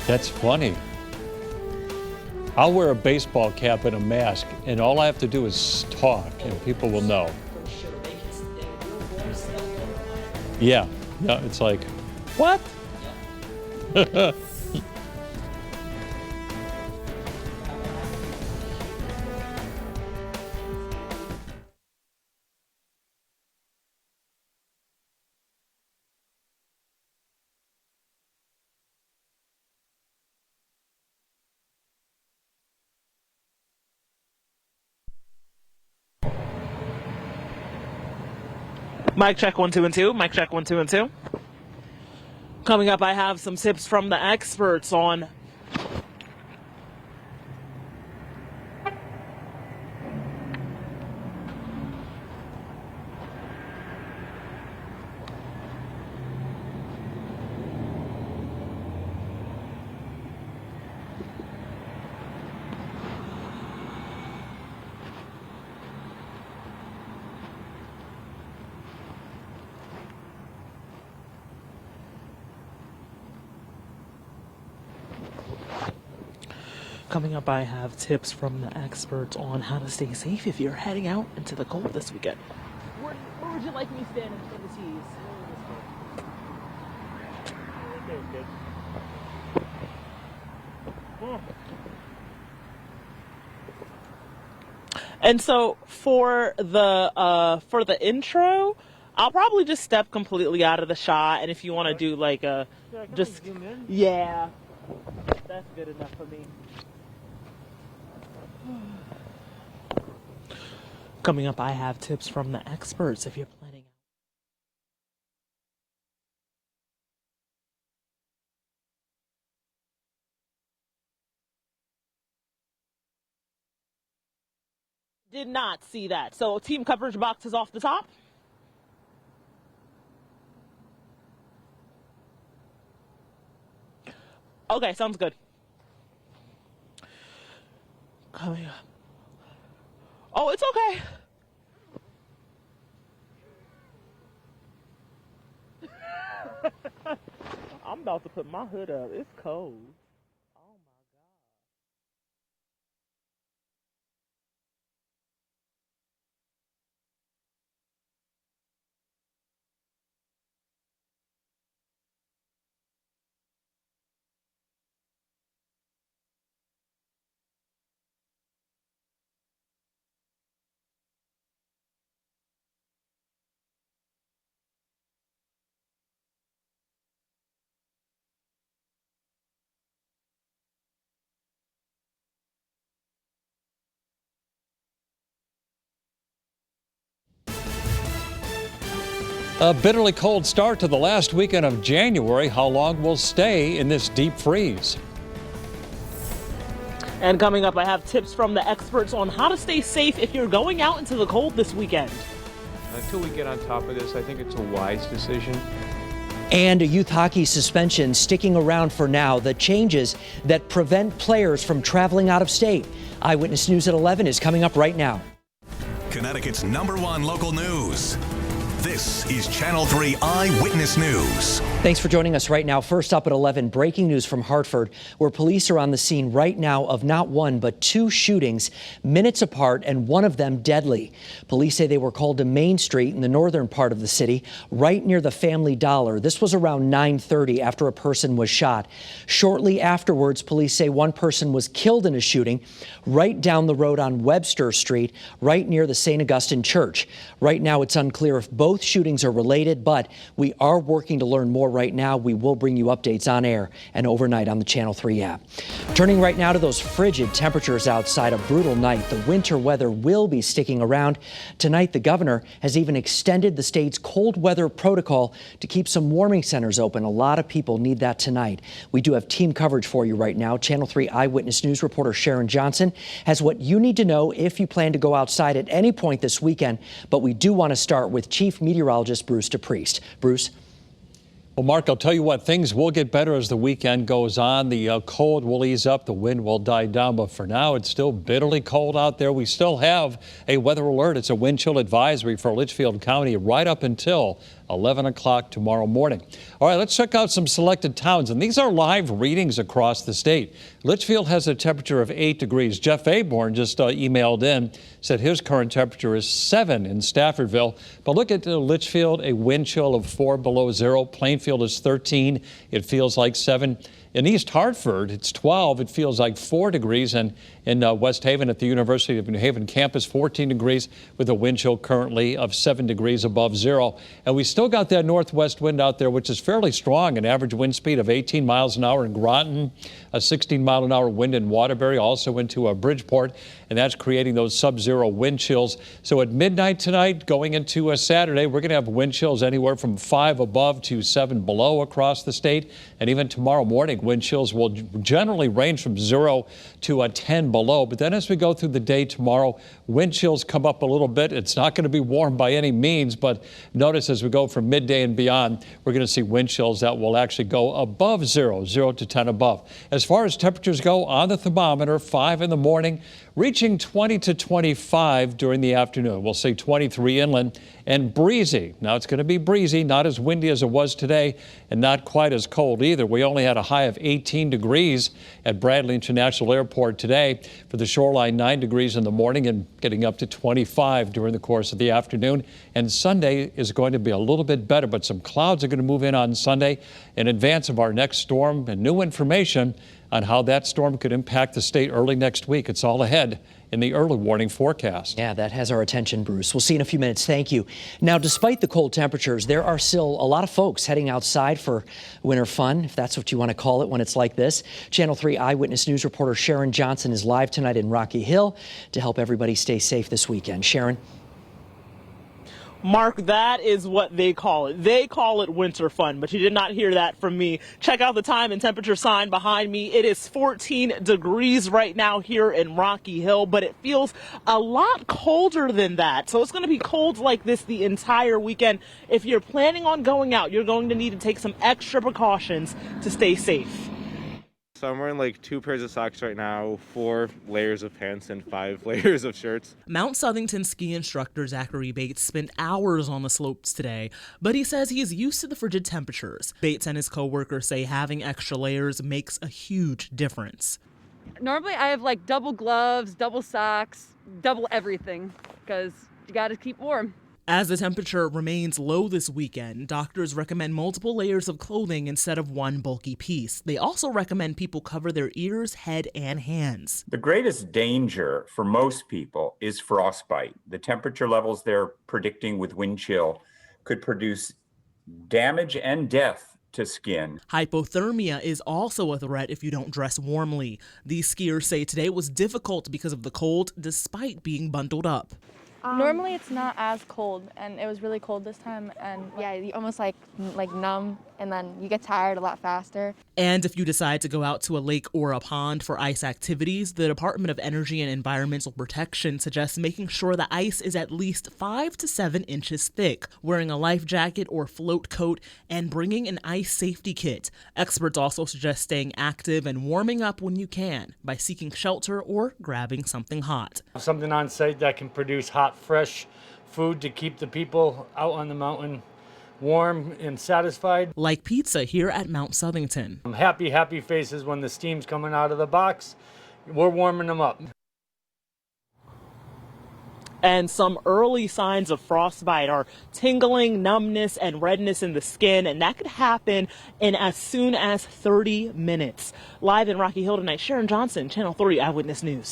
That's funny. I'll wear a baseball cap and a mask, and all I have to do is talk, and people will know. Yeah, it's like, what? Mic check 1 2 and 2. Mic check 1 2 and 2. Coming up, I have some tips from the experts on Coming up, I have tips from the experts on how to stay safe if you're heading out into the cold this weekend. Where would you like me standing in the tees? And so for the intro, I'll probably just step completely out of the shot, and if you want to do like a just yeah, that's good enough for me. Coming up, I have tips from the experts if you're planning. Did not see that. So team coverage box is off the top. Okay, sounds good. Coming up. Oh, it's okay. I'm about to put my hood up. It's cold. Oh my A bitterly cold start to the last weekend of January. How long we'll stay in this deep freeze? And coming up, I have tips from the experts on how to stay safe if you're going out into the cold this weekend. Until we get on top of this, I think it's a wise decision. And a youth hockey suspension sticking around for now. The changes that prevent players from traveling out of state. Eyewitness News at 11 is coming up right now. Connecticut's #1 local news. This is Channel 3 Eyewitness News. Thanks for joining us right now. First up at 11, breaking news from Hartford, where police are on the scene right now of not one but two shootings minutes apart, and one of them deadly. Police say they were called to Main Street in the northern part of the city, right near the Family Dollar. This was around 9:30 after a person was shot. Shortly afterwards, police say one person was killed in a shooting right down the road on Webster Street, right near the St. Augustine Church. Right now, it's unclear if both shootings are related, but we are working to learn more right now. We will bring you updates on air and overnight on the Channel 3 app. Turning right now to those frigid temperatures outside, a brutal night. The winter weather will be sticking around. Tonight, the governor has even extended the state's cold weather protocol to keep some warming centers open. A lot of people need that tonight. We do have team coverage for you right now. Channel 3 Eyewitness News reporter Sharon Johnson has what you need to know if you plan to go outside at any point this weekend. But we do want to start with Chief Meteorologist Bruce DePriest. Bruce? Well, Mark, I'll tell you what, things will get better as the weekend goes on. The cold will ease up, the wind will die down, but for now it's still bitterly cold out there. We still have a weather alert. It's a wind chill advisory for Litchfield County right up until 11 o'clock tomorrow morning. All right, let's check out some selected towns, and these are live readings across the state. Litchfield has a temperature of 8 degrees. Jeff Aborn just emailed in, said his current temperature is 7 in Staffordville. But look at Litchfield, a wind chill of 4 below zero. Plainfield is 13. It feels like 7. In East Hartford, it's 12. It feels like 4 degrees. And in West Haven at the University of New Haven campus, 14 degrees with a wind chill currently of 7 degrees above zero. And we still got that northwest wind out there, which is fairly strong, an average wind speed of 18 miles an hour in Groton, a 16-mile-an-hour wind in Waterbury, also into Bridgeport, and that's creating those sub-zero wind chills. So at midnight tonight, going into Saturday, we're going to have wind chills anywhere from 5 above to 7 below across the state. And even tomorrow morning, wind chills will generally range from 0 to 10 below. But then as we go through the day tomorrow, wind chills come up a little bit. It's not going to be warm by any means, but notice as we go from midday and beyond, we're going to see wind chills that will actually go above 0 to 10 above. As far as temperatures go on the thermometer, 5 in the morning, reaching 20 to 25 during the afternoon. We'll say 23 inland and breezy. Now it's going to be breezy, not as windy as it was today and not quite as cold either. We only had a high of 18 degrees at Bradley International Airport today. For the shoreline, 9 degrees in the morning and getting up to 25 during the course of the afternoon. And Sunday is going to be a little bit better, but some clouds are going to move in on Sunday in advance of our next storm, and new information on how that storm could impact the state early next week. It's all ahead in the early warning forecast. Yeah, that has our attention, Bruce. We'll see you in a few minutes. Thank you. Now, despite the cold temperatures, there are still a lot of folks heading outside for winter fun, if that's what you want to call it when it's like this. Channel 3 Eyewitness News reporter Sharon Johnson is live tonight in Rocky Hill to help everybody stay safe this weekend. Sharon? Mark, that is what they call it. They call it winter fun, but you did not hear that from me. Check out the time and temperature sign behind me. It is 14 degrees right now here in Rocky Hill, but it feels a lot colder than that. So it's going to be cold like this the entire weekend. If you're planning on going out, you're going to need to take some extra precautions to stay safe. So I'm wearing like 2 pairs of socks right now, 4 layers of pants, and 5 layers of shirts. Mount Southington ski instructor Zachary Bates spent hours on the slopes today, but he says he is used to the frigid temperatures. Bates and his co-workers say having extra layers makes a huge difference. Normally I have like double gloves, double socks, double everything, because you gotta keep warm. As the temperature remains low this weekend, doctors recommend multiple layers of clothing instead of one bulky piece. They also recommend people cover their ears, head, and hands. The greatest danger for most people is frostbite. The temperature levels they're predicting with wind chill could produce damage and death to skin. Hypothermia is also a threat if you don't dress warmly. These skiers say today was difficult because of the cold, despite being bundled up. Normally it's not as cold, and it was really cold this time, and yeah, you almost like numb, and then you get tired a lot faster. And if you decide to go out to a lake or a pond for ice activities, the Department of Energy and Environmental Protection suggests making sure the ice is at least 5 to 7 inches thick, wearing a life jacket or float coat, and bringing an ice safety kit. Experts also suggest staying active and warming up when you can by seeking shelter or grabbing something hot. Something on site that can produce hot, fresh food to keep the people out on the mountain warm and satisfied. Like pizza here at Mount Southington. Happy faces when the steam's coming out of the box. We're warming them up. And some early signs of frostbite are tingling, numbness, and redness in the skin, and that could happen in as soon as 30 minutes. Live in Rocky Hill tonight, Sharon Johnson, Channel 3 Eyewitness News.